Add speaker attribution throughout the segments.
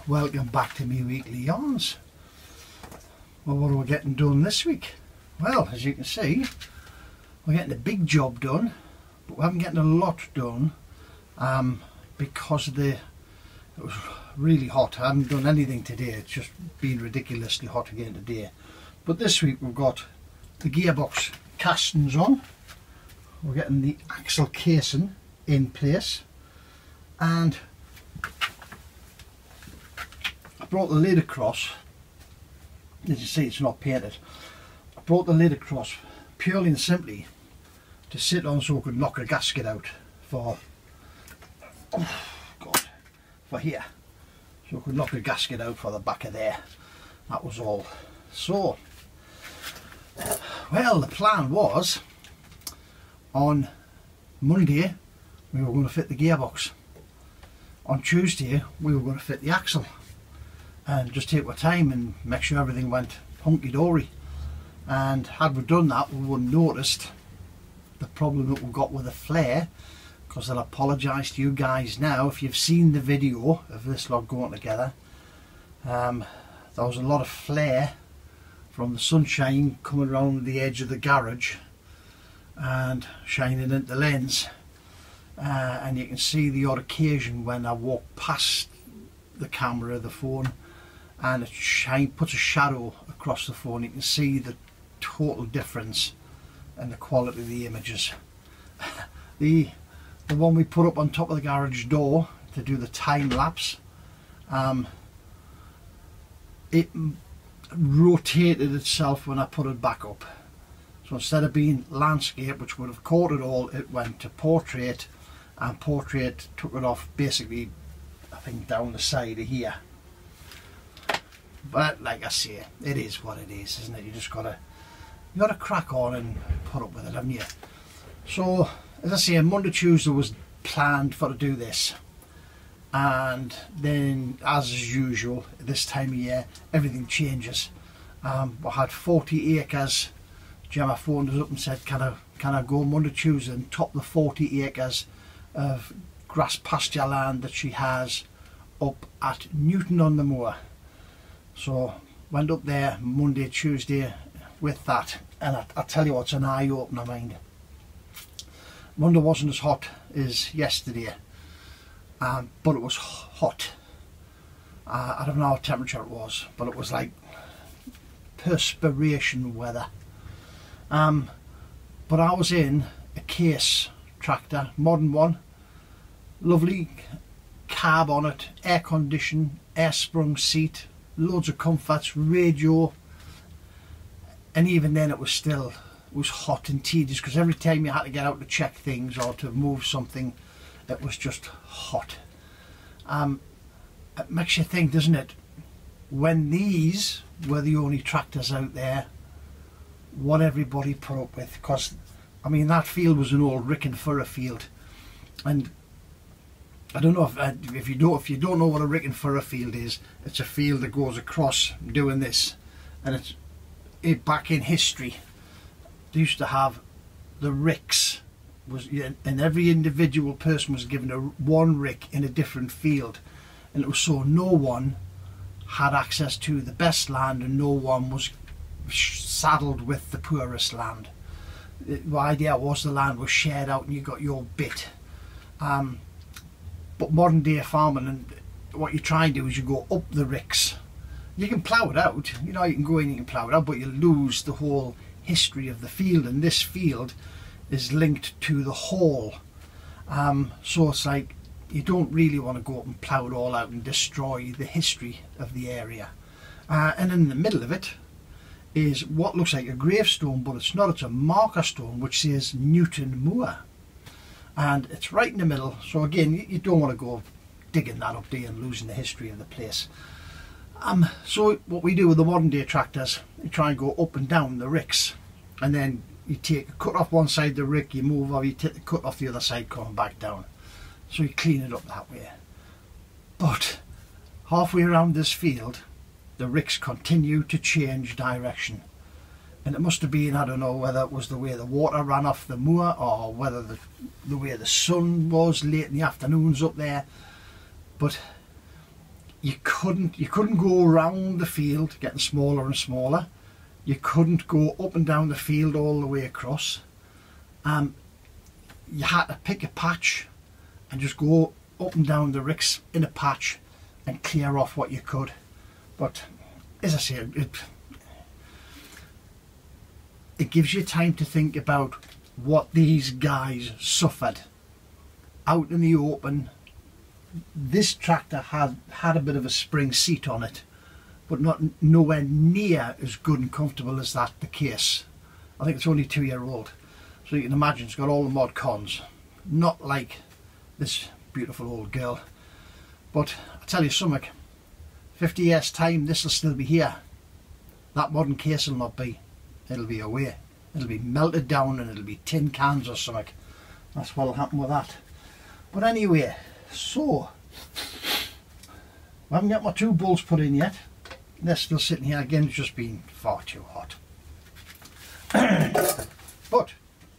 Speaker 1: Welcome back to me weekly yarns. Well, what are we getting done this week? Well, as you can see, we're getting a big job done, but we haven't getting a lot done because it was really hot. I haven't done anything today. It's just been ridiculously hot again today. But this week we've got the gearbox castings on. We're getting the axle casing in place, and I brought the lid across. As you see, it's not painted. I brought the lid across purely and simply to sit on so I could knock a gasket out for here. So I could knock a gasket out for the back of there. That was all. So, well, the plan was on Monday we were going to fit the gearbox. On Tuesday we were going to fit the axle, and just take our time and make sure everything went hunky-dory. And had we done that, we wouldn't have noticed the problem that we got with the flare, because I'll apologise to you guys now if you've seen the video of this lot going together. There was a lot of flare from the sunshine coming around the edge of the garage and shining into the lens, and you can see the odd occasion when I walk past the camera, the phone, and it puts a shadow across the phone. You can see the total difference in the quality of the images. The one we put up on top of the garage door to do the time lapse, it rotated itself when I put it back up. So instead of being landscape, which would have caught it all, it went to portrait, and portrait took it off basically, I think, down the side of here. But like I say, it is what it is, isn't it? You gotta crack on and put up with it, haven't you? So as I say, Monday, Tuesday was planned for to do this, and then as usual this time of year everything changes. We had 40 acres. Gemma phoned us up and said, can I go Monday, Tuesday and top the 40 acres of grass pasture land that she has up at Newton on the Moor. So went up there Monday, Tuesday with that, and I tell you what, it's an eye-opener, mind. Monday wasn't as hot as yesterday, but it was hot. I don't know what temperature it was, but it was like perspiration weather. But I was in a Case tractor, modern one, lovely cab on it, air conditioned, air sprung seat, loads of comforts, radio, and even then it was hot and tedious, because every time you had to get out to check things or to move something, it was just hot. It makes you think, doesn't it, when these were the only tractors out there, what everybody put up with. Because I mean, that field was an old rick and furrow field, and I don't know if you don't know what a rick and furrow field is. It's a field that goes across doing this, and back in history they used to have the ricks, and every individual person was given one rick in a different field, and it was so no one had access to the best land and no one was saddled with the poorest land. The idea was the land was shared out and you got your bit. But modern day farming, and what you try and do is you go up the ricks. You can plough it out, you know, you can go in and you can plough it out, but you lose the whole history of the field, and this field is linked to the hall. So it's like, you don't really want to go up and plough it all out and destroy the history of the area. And in the middle of it is what looks like a gravestone, but it's not. It's a marker stone which says Newton Moor, and it's right in the middle. So again, you don't want to go digging that up there and losing the history of the place. So what we do with the modern day tractors, you try and go up and down the ricks, and then you take a cut off one side of the rick, you move, or you take the cut off the other side coming back down. So you clean it up that way. But halfway around this field, the ricks continue to change direction, and it must have been, I don't know whether it was the way the water ran off the moor, or whether the way the sun was late in the afternoons up there, but you couldn't go around the field getting smaller and smaller. You couldn't go up and down the field all the way across. You had to pick a patch and just go up and down the ricks in a patch and clear off what you could. But as I say, it gives you time to think about what these guys suffered out in the open. This tractor had a bit of a spring seat on it, but nowhere near as good and comfortable as the case. I think it's only 2-year-old, so you can imagine it's got all the mod cons. Not like this beautiful old girl, but I tell you something, 50 years time this will still be here. That modern case will not be. It'll be away. It'll be melted down and it'll be tin cans or something. That's what'll happen with that. But anyway, so I haven't got my 2 bolts put in yet. They're still sitting here. Again, it's just been far too hot. But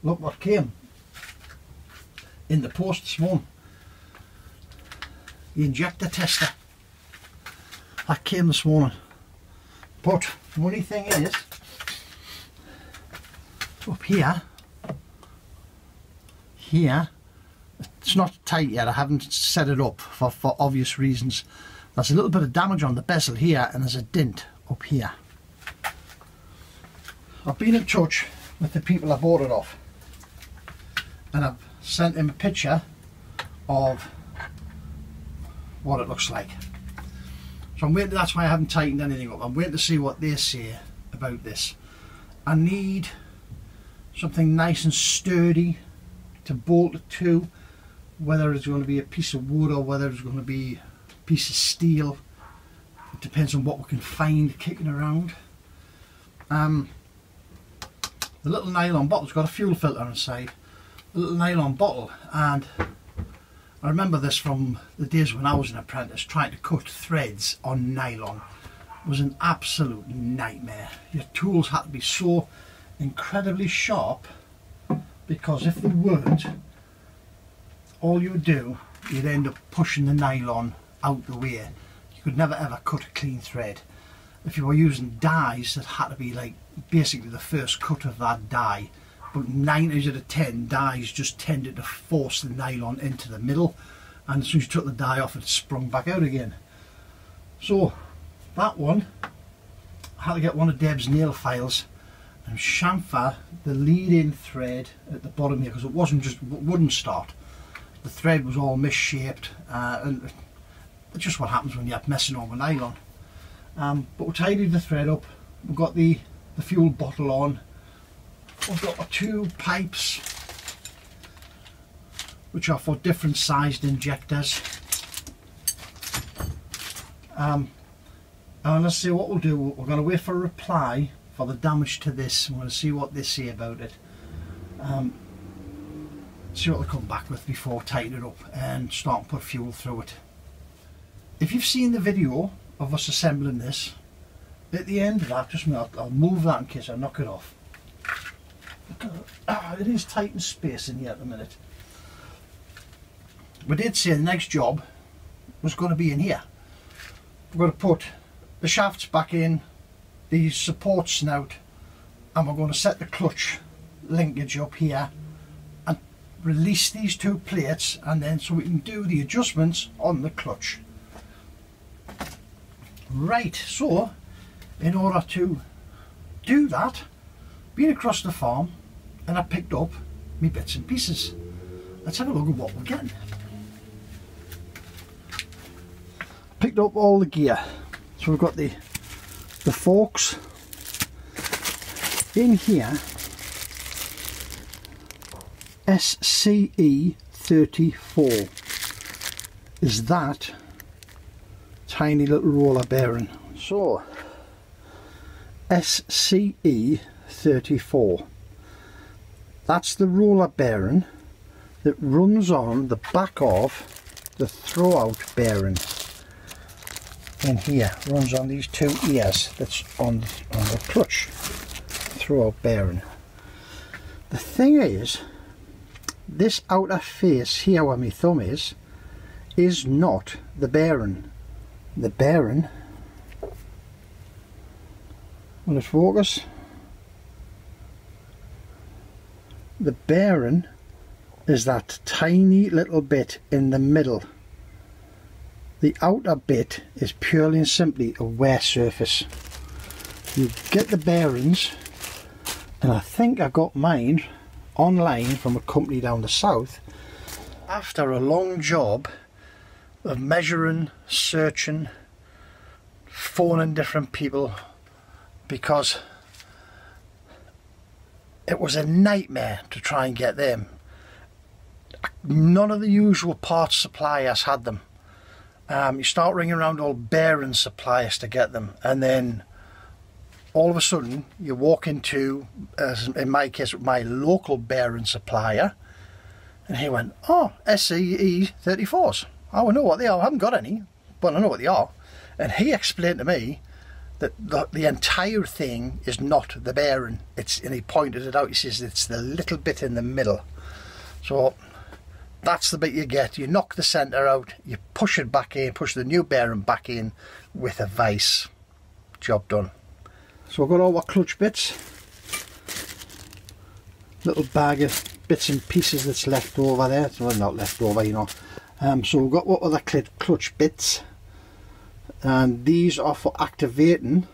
Speaker 1: look what came in the post this morning. The injector tester. That came this morning. But the funny thing is, up here, it's not tight yet. I haven't set it up for obvious reasons. There's a little bit of damage on the bezel here, and there's a dent up here. I've been in touch with the people I bought it off, and I've sent them a picture of what it looks like. So I'm waiting. That's why I haven't tightened anything up. I'm waiting to see what they say about this. I need something nice and sturdy to bolt it to, whether it's going to be a piece of wood or whether it's going to be a piece of steel. It depends on what we can find kicking around. The little nylon bottle's got a fuel filter inside, a little nylon bottle, and I remember this from the days when I was an apprentice. Trying to cut threads on nylon was an absolute nightmare. Your tools had to be so incredibly sharp, because if they weren't, all you would do, you'd end up pushing the nylon out the way. You could never ever cut a clean thread. If you were using dies, that had to be like basically the first cut of that die. But 9 out of 10 dies just tended to force the nylon into the middle, and as soon as you took the die off, it sprung back out again. So that one, I had to get one of Deb's nail files and chamfer the lead-in thread at the bottom here, because it wouldn't start. The thread was all misshaped, and it's just what happens when you're messing on with nylon. But we tidied the thread up. We've got the fuel bottle on. We've got our 2 pipes, which are for different sized injectors. And let's see what we'll do. We're going to wait for a reply for the damage to this. I'm going to see what they say about it. See what they come back with before tightening it up and start to put fuel through it. If you've seen the video of us assembling this, at the end of that, just a minute, I'll move that in case I knock it off. It is tight in space in here at the minute. We did say the next job was going to be in here. We're going to put the shafts back in, the support snout, and we're going to set the clutch linkage up here and release these 2 plates, and then so we can do the adjustments on the clutch. Right, so in order to do that, been across the farm and I picked up my bits and pieces. Let's have a look at what we're getting. Picked up all the gear. So we've got the forks in here. SCE 34 is that tiny little roller bearing. So SCE 34, that's the roller bearing that runs on the back of the throwout bearing. In here, runs on these 2 ears that's on the clutch throwout bearing. The thing is, this outer face here where my thumb is not the bearing. the bearing, will it focus? The bearing is that tiny little bit in the middle. The outer bit is purely and simply a wear surface. You get the bearings, and I think I got mine online from a company down the south. After a long job of measuring, searching, phoning different people, because it was a nightmare to try and get them. None of the usual parts suppliers had them. You start ringing around all bearing suppliers to get them, and then all of a sudden you walk into, as in my case, my local bearing supplier, and he went, "Oh, SCE 34s. Oh, I know what they are. I haven't got any, but I know what they are." And he explained to me that the entire thing is not the bearing. And he pointed it out. He says it's the little bit in the middle. So that's the bit you get. You knock the centre out, you push it back in, push the new bearing back in with a vice. Job done. So I've got all our clutch bits. Little bag of bits and pieces that's left over there. Well, not left over, you know. So we've got what other clutch bits. And these are for activating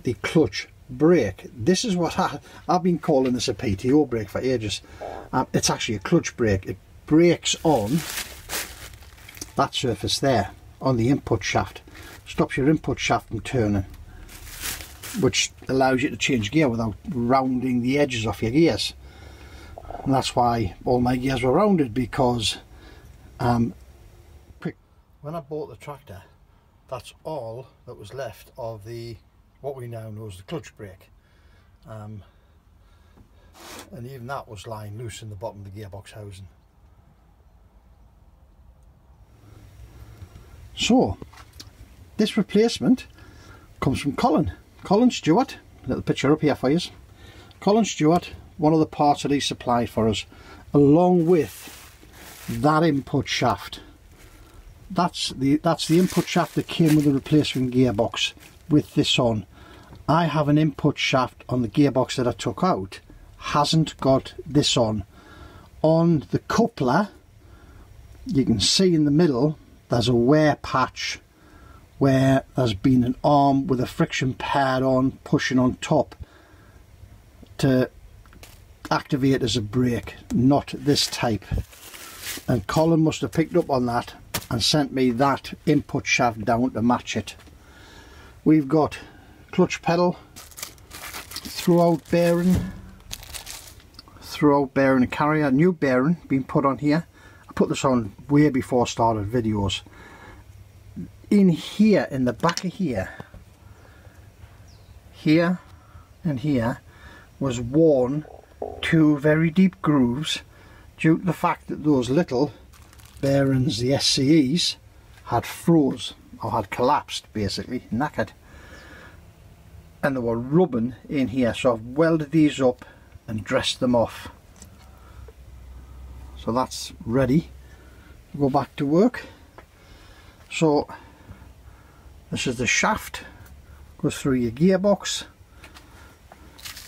Speaker 1: the clutch brake. This is what I've been calling this a PTO brake for ages. It's actually a clutch brake. It brakes on that surface there, on the input shaft. Stops your input shaft from turning, which allows you to change gear without rounding the edges off your gears. And that's why all my gears were rounded, because when I bought the tractor, that's all that was left of the what we now know as the clutch brake, and even that was lying loose in the bottom of the gearbox housing. So this replacement comes from Colin Stewart. A little picture up here for you. Colin Stewart, one of the parts that he supplied for us, along with that input shaft. That's the input shaft that came with the replacement gearbox with this on. I have an input shaft on the gearbox that I took out, hasn't got this on. On the coupler, you can see in the middle there's a wear patch where there's been an arm with a friction pad on, pushing on top to activate as a brake, not this type. And Colin must have picked up on that and sent me that input shaft down to match it. We've got clutch pedal, throughout bearing and carrier, new bearing being put on here. I put this on way before I started videos. In here, in the back of here and here, was worn two very deep grooves due to the fact that those little bearings, the SCEs, had froze or had collapsed, basically knackered, and they were rubbing in here. So I've welded these up and dressed them off, so that's ready to go back to work. So this is the shaft, goes through your gearbox,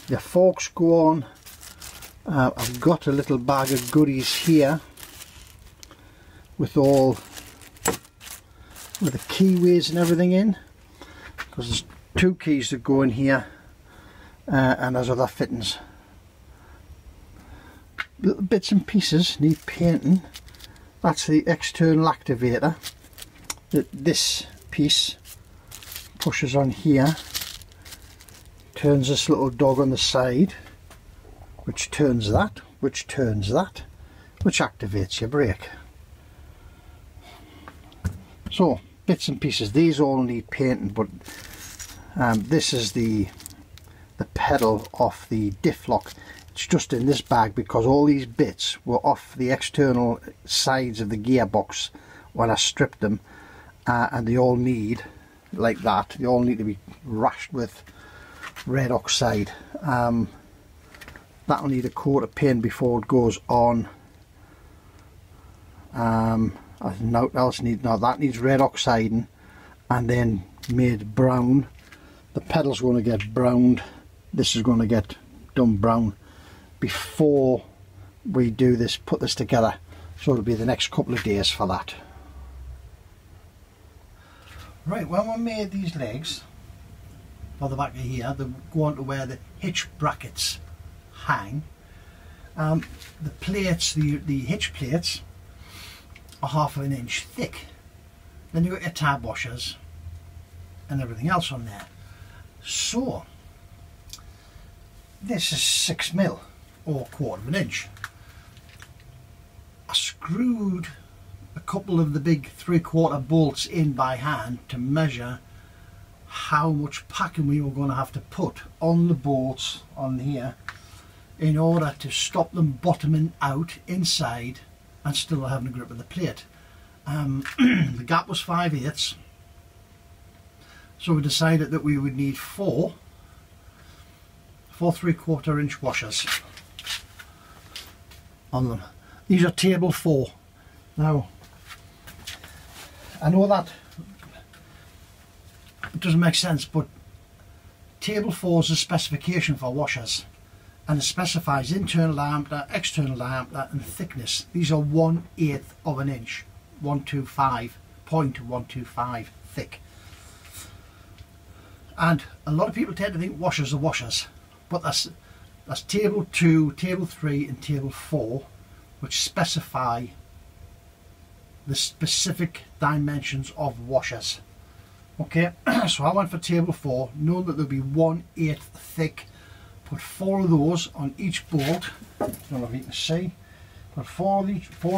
Speaker 1: your forks go on. I've got a little bag of goodies here with the keyways and everything in, because there's two keys that go in here, and there's other fittings. Little bits and pieces need painting. That's the external activator. This piece pushes on here, turns this little dog on the side, which turns that, which turns that, which activates your brake. So bits and pieces, these all need painting, but this is the pedal off the diff lock. It's just in this bag because all these bits were off the external sides of the gearbox when I stripped them, and they all need, like that, they all need to be rashed with red oxide. That'll need a coat of paint before it goes on. Nothing else needs, no, that needs red oxiding, and then made brown. The pedal's going to get browned. This is going to get done brown before we do this, put this together. So it'll be the next couple of days for that. Right, when we made these legs for the back of here, they go on to where the hitch brackets hang. The plates, the hitch plates, are 1/2 inch thick. Then you've got your tab washers and everything else on there. So this is 6mm or 1/4 inch. I screwed a couple of the big 3/4 bolts in by hand to measure how much packing we were going to have to put on the bolts on here in order to stop them bottoming out inside and still having a grip of the plate. The gap was 5/8, so we decided that we would need four 3/4 inch washers on them. These are table 4. Now, I know that it doesn't make sense, but table 4 is a specification for washers, and it specifies internal diameter, external diameter and thickness. These are 1/8 of an inch, 0.125 thick. And a lot of people tend to think washers are washers, but that's table 2, table 3 and table 4, which specify the specific dimensions of washers. Okay, so I went for table 4, knowing that there'll be 1/8 thick. Put 4 of those on each bolt. I don't know if you can see. Put 4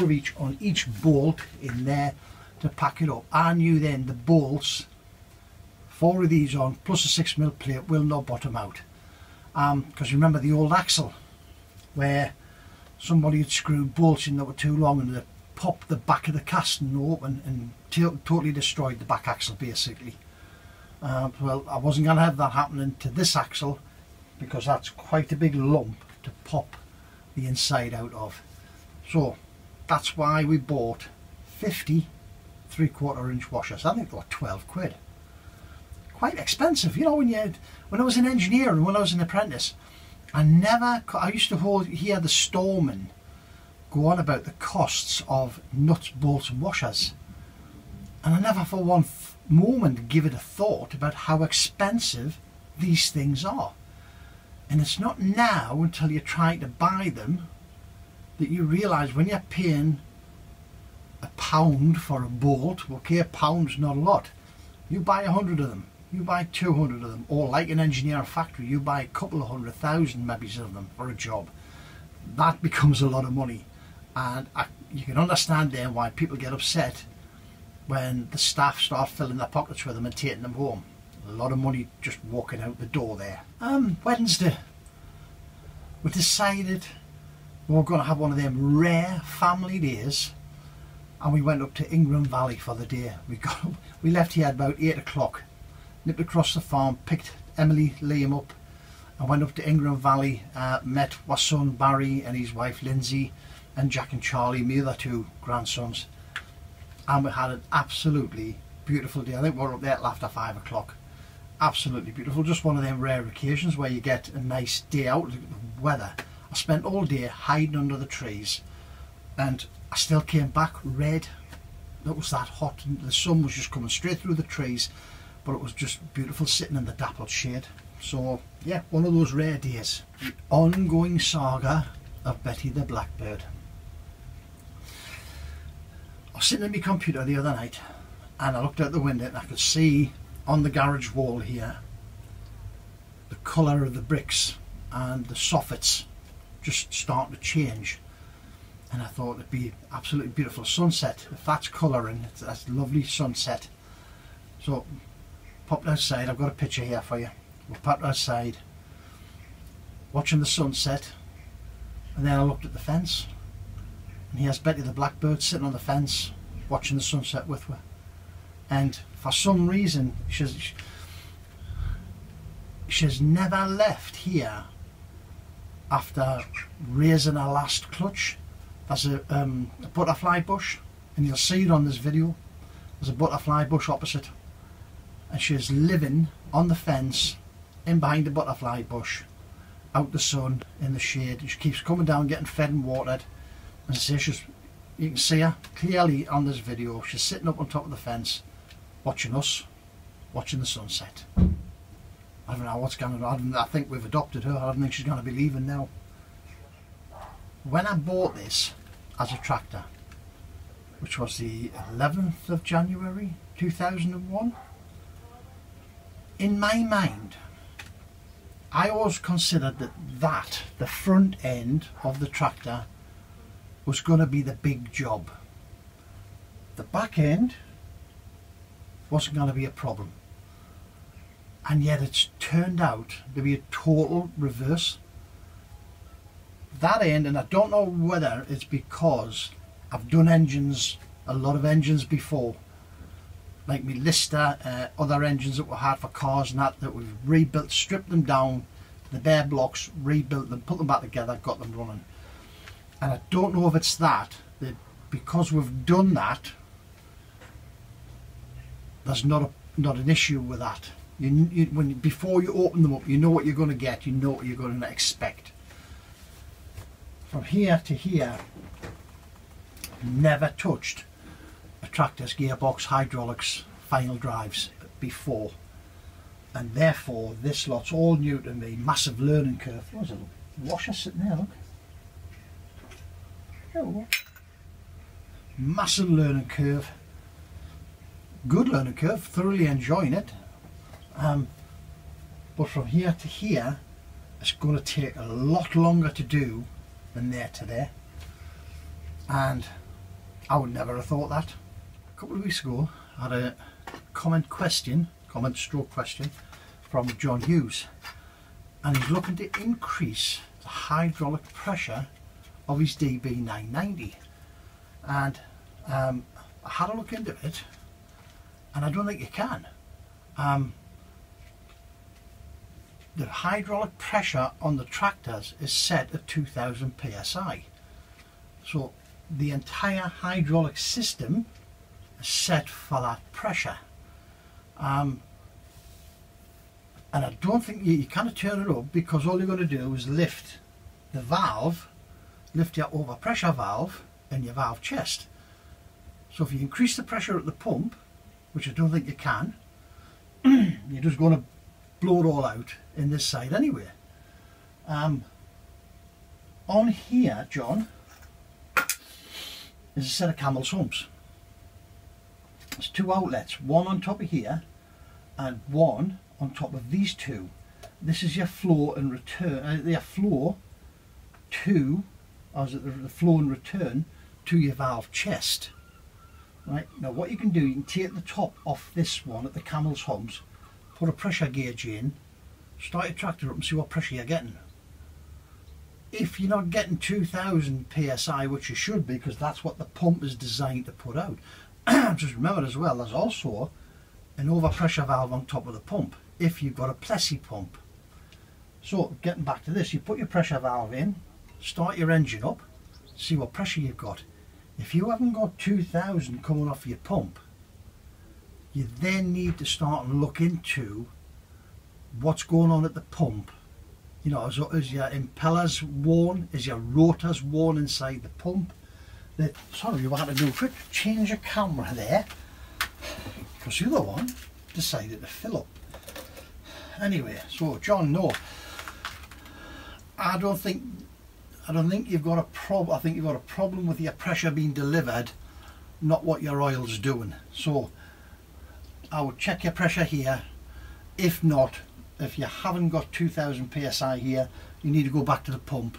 Speaker 1: of each on each bolt in there to pack it up. I knew then the bolts, 4 of these on plus a 6mm plate, will not bottom out. Because remember the old axle where somebody had screwed bolts in that were too long and they popped the back of the casting open and totally destroyed the back axle basically. Well, I wasn't going to have that happening to this axle, because that's quite a big lump to pop the inside out of. So that's why we bought 50 3/4 inch washers. I think they were 12 quid. Quite expensive, you know. When I was an engineer and when I was an apprentice, I used to hear the storeman go on about the costs of nuts, bolts and washers, and I never for one moment give it a thought about how expensive these things are. And it's not now until you're trying to buy them that you realise when you're paying £1 for a bolt, okay, £1's not a lot. You buy 100 of them, you buy 200 of them, or like an engineer factory, you buy a couple of 100,000 maybe of them for a job. That becomes a lot of money, and you can understand then why people get upset when the staff start filling their pockets with them and taking them home. A lot of money just walking out the door there. Wednesday, we decided we were going to have one of them rare family days, and we went up to Ingram Valley for the day. We left here at about 8 o'clock, nipped across the farm, picked Emily, Liam up, and went up to Ingram Valley, met my son Barry and his wife Lindsay, and Jack and Charlie, my other 2 grandsons, and we had an absolutely beautiful day. I think we were up there after 5 o'clock. Absolutely beautiful. Just one of them rare occasions where you get a nice day out. Look at the weather. I spent all day hiding under the trees, and I still came back red. It was that hot, and the sun was just coming straight through the trees, but it was just beautiful sitting in the dappled shade. So yeah, one of those rare days. The ongoing saga of Betty the Blackbird. I was sitting at my computer the other night, and I looked out the window and I could see on the garage wall here the colour of the bricks and the soffits just starting to change, and I thought it'd be absolutely beautiful sunset if that's colouring. That's a lovely sunset. So popped outside. I've got a picture here for you. We popped outside watching the sunset, and then I looked at the fence, and here's Betty the Blackbird sitting on the fence watching the sunset with her. And for some reason she's never left here after raising her last clutch. There's a butterfly bush, and you'll see it on this video. There's a butterfly bush opposite, and she's living on the fence in behind the butterfly bush, out the sun, in the shade, and she keeps coming down getting fed and watered. And I say you can see her clearly on this video. She's sitting up on top of the fence watching us, watching the sunset. I don't know what's going on. I think we've adopted her. I don't think she's going to be leaving now. When I bought this as a tractor, which was the 11th of January 2001, in my mind I always considered that the front end of the tractor was going to be the big job. The back end wasn't going to be a problem, and yet it's turned out to be a total reverse. That end, and I don't know whether it's because I've done engines, a lot of engines before, like my Lister, other engines that were had for cars and that we've rebuilt, stripped them down, the bare blocks, rebuilt them, put them back together, got them running. And I don't know if it's that because we've done that, there's not an issue with that. Before you open them up, you know what you're going to get, you know what you're going to expect. From here to here, never touched a tractor's gearbox, hydraulics, final drives before, and therefore this lot's all new to me. Massive learning curve. What's it? Washer sitting there, look. Oh. Massive learning curve. Good learning curve, thoroughly enjoying it. But from here to here, it's going to take a lot longer to do than there to there, and I would never have thought that. A couple of weeks ago I had a comment stroke question from John Hughes, and he's looking to increase the hydraulic pressure of his DB990, and I had a look into it, and I don't think you can. The hydraulic pressure on the tractors is set at 2000 psi, so the entire hydraulic system is set for that pressure, and I don't think you kind of turn it up, because all you're going to do is lift the valve, lift your overpressure valve and your valve chest. So if you increase the pressure at the pump, which I don't think you can, you're just going to blow it all out in this side anyway. On here, John, is a set of camel's humps. There's two outlets, one on top of here and one on top of these two. This is your flow and return, the flow to, or is it the flow and return to your valve chest. Right, now what you can do, you can take the top off this one at the camel's humps, put a pressure gauge in, start your tractor up and see what pressure you're getting. If you're not getting 2000 psi, which you should be, because that's what the pump is designed to put out, just remember as well, there's also an overpressure valve on top of the pump if you've got a Plessy pump. So getting back to this, you put your pressure valve in, start your engine up, see what pressure you've got. If you haven't got 2000 coming off your pump, you then need to start and look into what's going on at the pump. You know, is your impellers worn? Is your rotors worn inside the pump? Sorry, what I had to do quick, change your camera there, because the other one decided to fill up. Anyway, so John, no, I don't think you've got a problem. I think you've got a problem with your pressure being delivered, not what your oil's doing. So I would check your pressure here. If not, if you haven't got 2000 psi here, you need to go back to the pump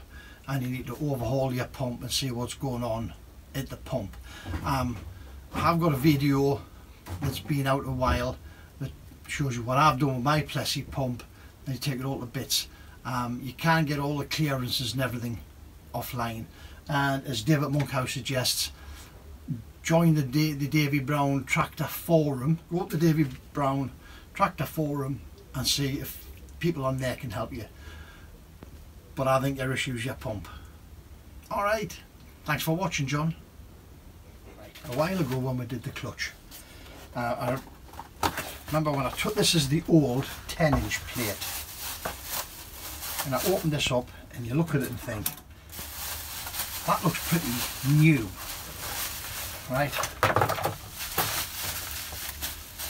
Speaker 1: and you need to overhaul your pump and see what's going on at the pump. I've got a video that's been out a while that shows you what I've done with my Plessy pump, and you take it all to bits. You can get all the clearances and everything offline, and as David Monkhouse suggests, join the Davy Brown Tractor Forum. Go to the Davy Brown Tractor Forum and see if people on there can help you. But I think your issue is your pump. Alright, thanks for watching, John. A while ago when we did the clutch, I Remember when I took this as the old 10-inch plate, and I opened this up and you look at it and think, that looks pretty new, right?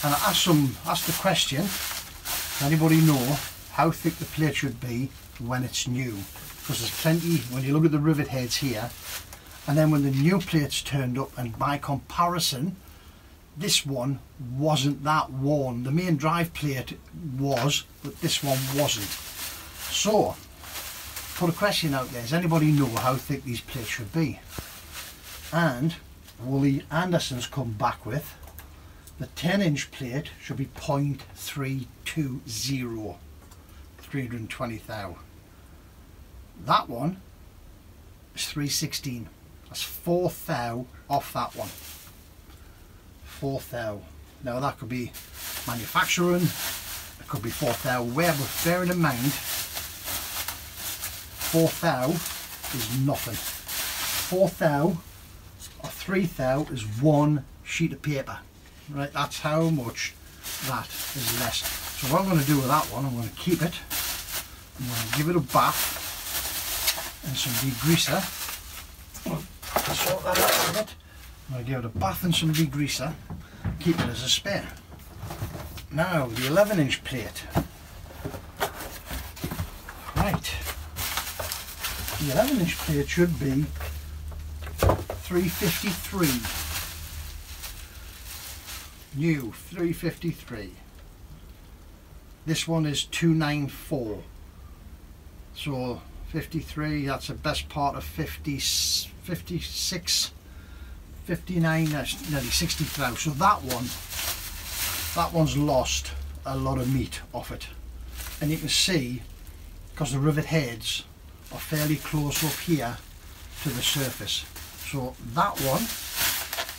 Speaker 1: And I asked the question, does anybody know how thick the plate should be when it's new? Because there's plenty, when you look at the rivet heads here, and then when the new plates turned up, and by comparison, this one wasn't that worn. The main drive plate was, but this one wasn't. So, put a question out there, does anybody know how thick these plates should be? And Woolley Anderson's come back with, the 10-inch plate should be 0.320, 320 thou. That one is 316. That's 4 thou off that one. 4 thou. Now that could be manufacturing, it could be 4 thou where, but bearing in mind 4 thou is nothing. 4 thou or 3 thou is one sheet of paper. Right, that's how much that is less. So what I'm going to do with that one, I'm going to keep it, I'm going to give it a bath and some degreaser. Sort that out a bit. I'm going to give it a bath and some degreaser, keep it as a spare. Now the 11-inch plate. Right, the 11-inch plate should be 353. New 353. This one is 294. So 53, that's the best part of 50, 56, 59, that's nearly 60 thou. So that one's lost a lot of meat off it. And you can see, because the rivet heads are fairly close up here to the surface. So that one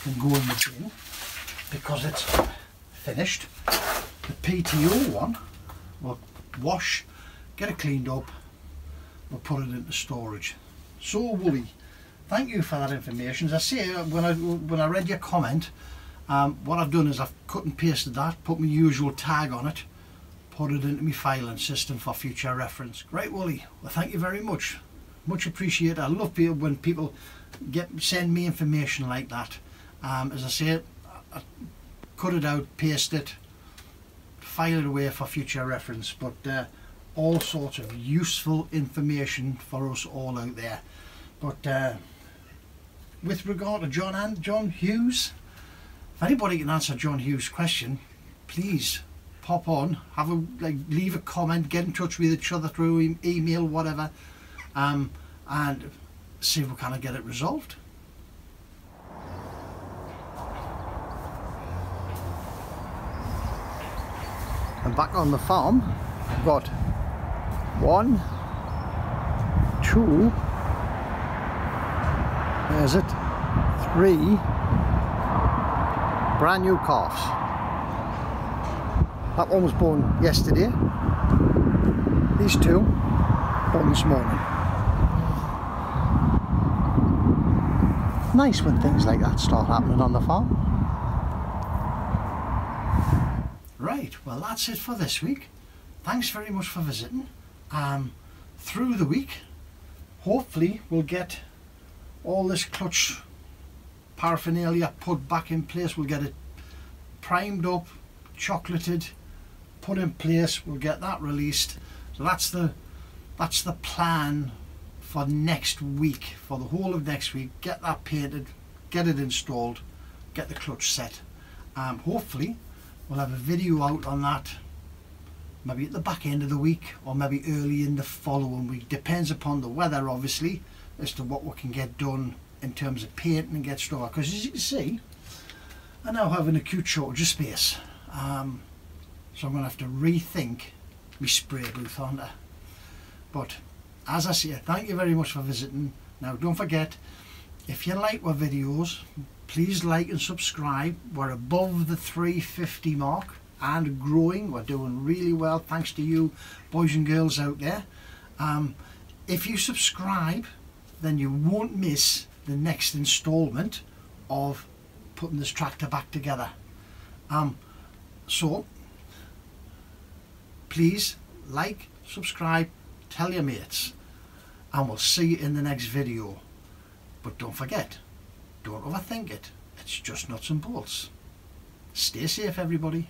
Speaker 1: can go in the bin because it's finished. The PTO one will wash, get it cleaned up, we'll put it into storage. So Woolley, thank you for that information. As I say, when I read your comment, what I've done is I've cut and pasted that, put my usual tag on it, put it into my filing system for future reference. Great, Woolley. Well, thank you very much. Much appreciated. I love people when people send me information like that. As I say, I cut it out, paste it, file it away for future reference. But all sorts of useful information for us all out there. But with regard to John Hughes, if anybody can answer John Hughes' question, please pop on, leave a comment, get in touch with each other through email, whatever, and see if we can get it resolved. And back on the farm, I've got 1, 2, there's it, 3 brand new calves. That one was born yesterday, these 2 born this morning. Nice when things like that start happening on the farm. Right, well that's it for this week. Thanks very much for visiting. Through the week, hopefully we'll get all this clutch paraphernalia put back in place. We'll get it primed up, chocolated, put in place. We'll get that released. So that's the plan for next week, for the whole of next week. Get that painted, get it installed, get the clutch set. Hopefully we'll have a video out on that maybe at the back end of the week or maybe early in the following week. Depends upon the weather, obviously, as to what we can get done in terms of painting and get stuff. Because as you can see, I now have an acute shortage of space. So I'm going to have to rethink my spray booth, aren't I? But as I say, thank you very much for visiting. Now don't forget, if you like our videos, please like and subscribe. We're above the 350 mark and growing. We're doing really well thanks to you boys and girls out there. If you subscribe, then you won't miss the next installment of putting this tractor back together. So please like, subscribe, tell your mates, and we'll see you in the next video. But don't forget, don't overthink it. It's just nuts and bolts. Stay safe, everybody.